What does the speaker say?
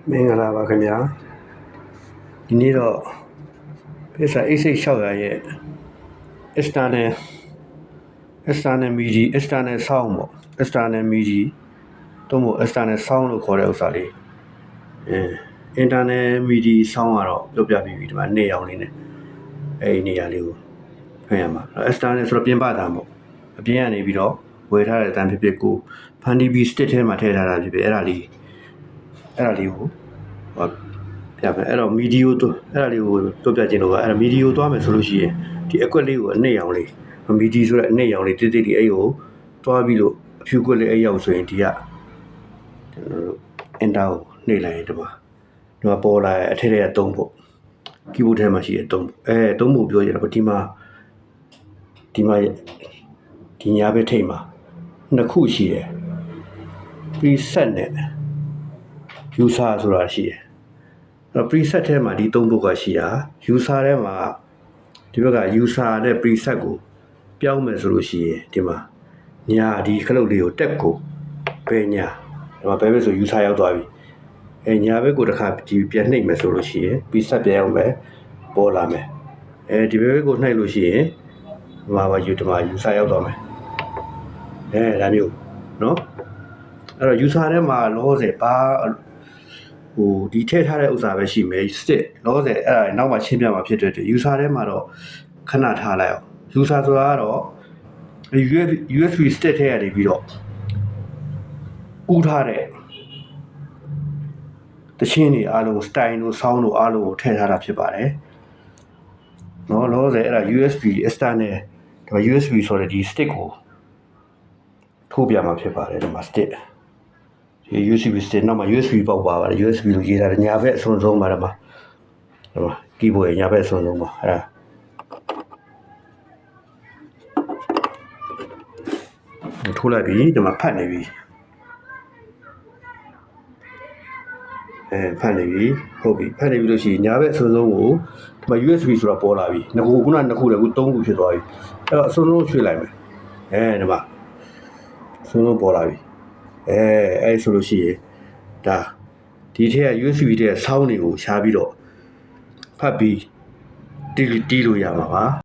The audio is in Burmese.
မင်္ဂလာပါခင်ဗျာဒီနေ့တော့ဖိစာ A600 ရဲ့ external MIDI external sound ပေါ့ external MIDI တော့မဟုတ် external sound လို့ခေါ်တဲ့ဥစ္စာလေးinternal MIDI sound ကတော့ပြောပြပြီးပြီဒီမှာနေအောင်လေးနဲ့အဲဒီနေရာလေးကိုဖမ်းရမှာ external ဆိုတော့ပြင်ပတမ်းပေါ့အပြင်ကနေပြီးတော့ဝယ်ထားတဲ့အတန်းဖြစ်ဖြစ်ကိုဖန်တီးပြီး stick ထဲမှာထည့်ထားတာဖြစ်ဖြစ်အဲ့ဒါလေးကိုပြမယ်အဲ့တော့ MIDI ကိုအဲ့ဒါလေးကိုပြောပြခြင်းလို့ကအဲ့ဒါ MIDI ကိုသွားမယ်ဆိုလို့ရှိရင်ဒီ equal လေးကိုအနှိမ့်အောင်လေး MIDI ဆိုတဲ့အနှိမ့်အောင်လေးတိတိလေးအဲ့ကိုသွားပြီးလို့အဖြူကွက်လေးအဲ့ရောက်ဆိုရင်ဒီကကျွန်တော်တို့ enter ကိုနှိမ့်လိုက်ရင်ဒီမှာပေါ်လာအထက်ထဲက3ဖို့ keyboard ထဲမှာရှိတဲ့3ဖို့3ဖို့ပြောရတာပေါ့ဒီညာဘက်ထိပ်မှာ2ခုရှိတယ် preset နဲ့ user ဆိုတာရှိတယ်preset ထဲမှာဒီ3ပုဒ်ကရှိတာ user ထဲမှာဒီဘက်က user နဲ့ preset ကိုပြောင်းမယ်ဆိုလို့ရှိရင်ဒီမှာညာဒီခလုတ်လေးကိုတက်ကိုပဲညာဒီမှာပဲပဲဆို user ရောက်သွားပြီညာဘက်ကိုတစ်ခါဒီပြန်နှိပ်မယ်ဆိုလို့ရှိရင် preset ပြန်အောင်ပဲပေါ်လာမယ်ဒီဘက်ကိုနှိပ်လို့ရှိရင်ဒီမှာ user ရောက်သွားမယ်ဒါမျိုးเนาะအဲ့တော့ user ထဲမှာလောဆယ်ပါဒီထည့်ထားတဲ့ဥစ္စာပဲရှိမယ် stick လောဆယ်အဲ့ဒါနောက်မှရှင်းပြမှာဖြစ်တဲ့အတွက် user ထဲမှာတော့ခဏထားလိုက်အောင် user ဆိုတာကတော့ USB stick ထဲကနေပြီးတော့ကူးထားတဲ့တခြင်းတွေအားလုံး style တို့ sound တို့အားလုံးကိုထည့်ထားတာဖြစ်ပါတယ်เนาะလောဆယ်အဲ့ဒါ USB external ဒါ USB ဆိုတဲ့ဒီ stick ကိုထိုးပြမှာဖြစ်ပါတယ်ဒီမှာ stick USB stick နောက်မှာ USB ပေါက်ပါပါတယ် USB လို့ရေးထားတယ်ညာဘက်အဆုံးဆုံးပါတော့မှာဒီမှာ keyboard ရဲ့ညာဘက်အဆုံးဆုံးပါအဲ့ဒါထိုးလိုက်ပြီဒီမှာဖတ်နေပြီဖတ်နေပြီဟုတ်ပြီဖတ်နေပြီလို့ရှိရင်ညာဘက်အဆုံးဆုံးကိုဒီမှာ USB ဆိုတာပေါ်လာပြီခုန2ခုလည်းခု3ခုဖြစ်သွားပြီအဲ့တော့အဆုံးဆုံးရွှေ့လိုက်မယ်ဒီမှာအဆုံးဆုံးပေါ်လာပြီအဲ့ဆိုလို့ရှိရင်ဒါဒီထက်က USB တဲ့ sound တွေကိုရှားပြီးတော့ဖတ်ပြီးတီးလို့ရမှာပါ